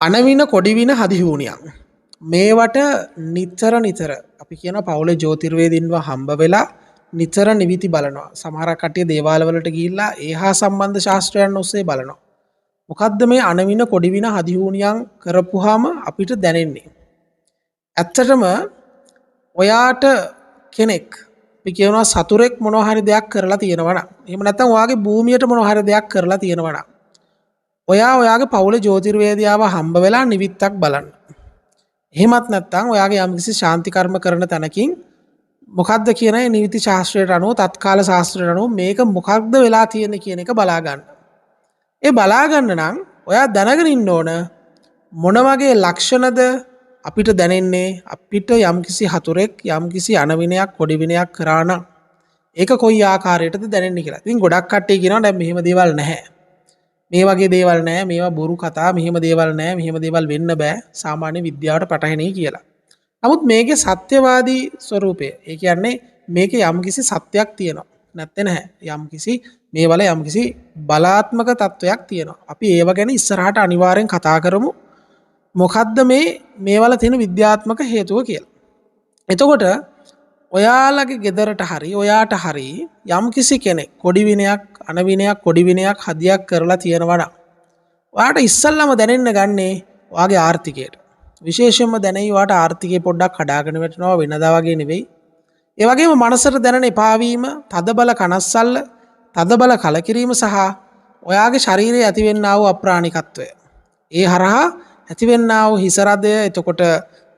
අනවින කොඩිවින හදිහූනියන් මේවට නිතර අපි කියන පවුලේ ජ්‍යොතිර්වේදීන්ව හම්බ වෙලා නිතර නිවිති බලනවා. සමහරක් කට්ටිය දේවාලවලට ගිහිල්ලා ඒහා සම්බන්ධ ශාස්ත්‍රයන් ඔස්සේ බලනවා. මොකද්ද මේ අනවින කොඩිවින හදිහූනියන් කරපුවාම අපිට දැනෙන්නේ? ඇත්තටම ඔයාට කෙනෙක් අපි කියනවා සතුරෙක් මොනවා හරි දෙයක් කරලා තියෙනවා නම්, එහෙම නැත්නම් ඔයාගේ භූමියට මොනවා හරි දෙයක් කරලා තියෙනවා නම්, ඔයාගේ පවුලේ ජ්‍යොතිර්වේදියාව හම්බ වෙලා නිවිත්තක් බලන්න. එහෙමත් නැත්නම් ඔයාගේ යම්කිසි ශාන්ති කර්ම කරන තැනකින් මොකද්ද කියන ඒ නිවිති ශාස්ත්‍රයට අනුව තත්කාල ශාස්ත්‍රයට අනුව මේක මොකක්ද වෙලා තියෙන්නේ කියන එක බලා ගන්න. ඒ බලා ගන්න නම් ඔයා දැනගෙන ඉන්න ඕන මොන වගේ ලක්ෂණද අපිට දැනෙන්නේ අපිට යම්කිසි හතුරෙක් යම්කිසි අනවිනයක් කොඩිවිනයක් කරා නම් ඒක කොයි ආකාරයකටද දැනෙන්නේ කියලා. ඉතින් ගොඩක් කට්ටිය කියනවා දැන් මෙහෙම දේවල් නැහැ. මේ වගේ දේවල් නැහැ, මේවා බොරු කතා, මෙහෙම දේවල් නැහැ, මෙහෙම දේවල් වෙන්න බෑ සාමාන්‍ය විද්‍යාවට පටහැනේ කියලා. නමුත් මේකේ සත්‍යවාදී ස්වરૂපය, ඒ කියන්නේ මේකේ යම්කිසි සත්‍යයක් තියෙනවා. නැත්te නැහැ. යම්කිසි බලාත්මක තත්වයක් තියෙනවා. අපි ඒව ගැන ඉස්සරහට අනිවාර්යෙන් කතා කරමු. මොකද්ද මේවල තියෙන විද්‍යාත්මක හේතුව කියලා. එතකොට ඔයාලගේ ගෙදරට හරි ඔයාට හරි යම්කිසි කෙනෙක් කොඩිවිනයක් අනවිනයක් කොඩිවිනයක් හදියක් කරලා තියෙනවා නම් ඔයාට ඉස්සල්ලාම දැනෙන්න ගන්නේ ඔයාගේ ආර්ථිකයට. විශේෂයෙන්ම දැනෙයි ඔයාට ආර්ථිකය පොඩ්ඩක් කඩාගෙන වැටෙනවා වෙනදා වගේ නෙවෙයි. ඒ වගේම මනසට දැනෙන එපා වීම, තදබල කනස්සල්ල, තදබල කලකිරීම සහ ඔයාගේ ශරීරයේ ඇතිවෙනා වූ අප්‍රාණිකත්වය. ඒ හරහා ඇතිවෙනා වූ හිස රදය, එතකොට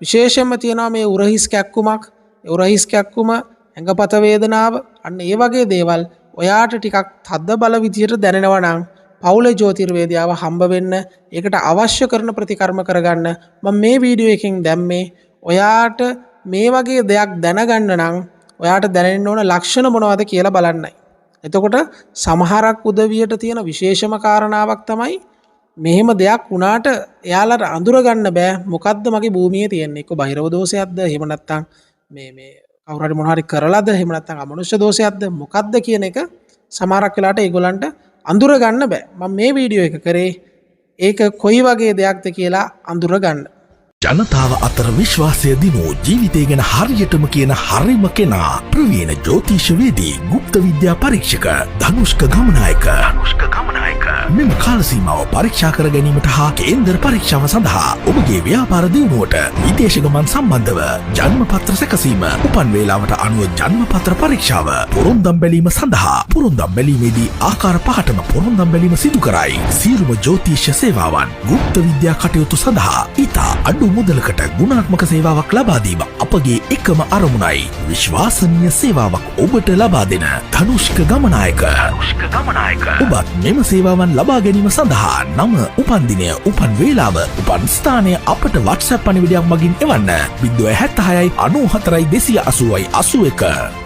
විශේෂයෙන්ම තියෙනවා මේ උරහිස් කැක්කුමක්, උරහිස් කැක්කුම, ඇඟපත වේදනාව, අන්න ඒ වගේ දේවල් ඔයාට ටිකක් තද බල විදියට දැනෙනවා නම් පවුලේ ජ්‍යොතිර්වේදියාව හම්බ වෙන්න, ඒකට අවශ්‍ය කරන ප්‍රතිකර්ම කරගන්න මම මේ වීඩියෝ එකෙන් දැම්මේ. ඔයාට මේ වගේ දෙයක් දැනගන්න නම් ඔයාට දැනෙන්න ඕන ලක්ෂණ මොනවද කියලා බලන්නයි. එතකොට සමහරක් උදවියට තියෙන විශේෂම කාරණාවක් තමයි මෙහෙම දෙයක් වුණාට එයාලට අඳුර ගන්න බෑ මොකද්ද මගේ භූමියේ තියෙන්නේ. එක්ක බහිරව දෝෂයක්ද, එහෙම නැත්නම් මේ කවුරු හරි මොනවා හරි කරලාද, එහෙම නැත්නම් අමනුෂ්‍ය දෝෂයක්ද මොකද්ද කියන එක සමහරක් වෙලාවට ඒගොල්ලන්ට අඳුර ගන්න බෑ. මම මේ වීඩියෝ එක කරේ ඒක කොයි වගේ දෙයක්ද කියලා අඳුර ගන්න. ජනතාව අතර විශ්වාසය දිනූ ජීවිතය ගැන හරියටම කියන හරිම කෙනා ප්‍රවීණ ජ්‍යොතිෂවේදී ගුප්ත විද්‍යා පරීක්ෂක ධනුෂ්ක ගමනායක. මෙම කාලසීමාව පරීක්ෂා කර ගැනීමට හා කේන්දර පරීක්ෂාව සඳහා ඔබගේ ව්‍යාපාර දියුණුවට විදේශ ගමන් සම්බන්ධව ජන්මපත්‍ර සැකසීම, උපන් වේලාවට අනුව ජන්මපත්‍ර පරීක්ෂාව, පොරොන්දම් බැලීම සඳහා පොරොන්දම් බැලීමේදී ආකාර පහටම පොරොන්දම් බැලීම සිදු කරයි. සියලුම ජ්‍යොතිෂ සේවාවන් ගුප්ත විද්‍යා කටයුතු සඳහා ඉතා අඩු මුදලකට ගුණාත්මක සේවාවක් ලබා දීම අපගේ එකම අරමුණයි. විශ්වාසනීය සේවාවක් ඔබට ලබා දෙන ධනුෂ්ක ගමනායක. ඔබත් මෙම සේවාවන් ලබා ගැනීම සඳහා නම, උපන්දිනය, උපන් වේලාව, උපන් ස්ථානය අපට WhatsApp පණිවිඩයක් මගින් එවන්න. 076 94 280 81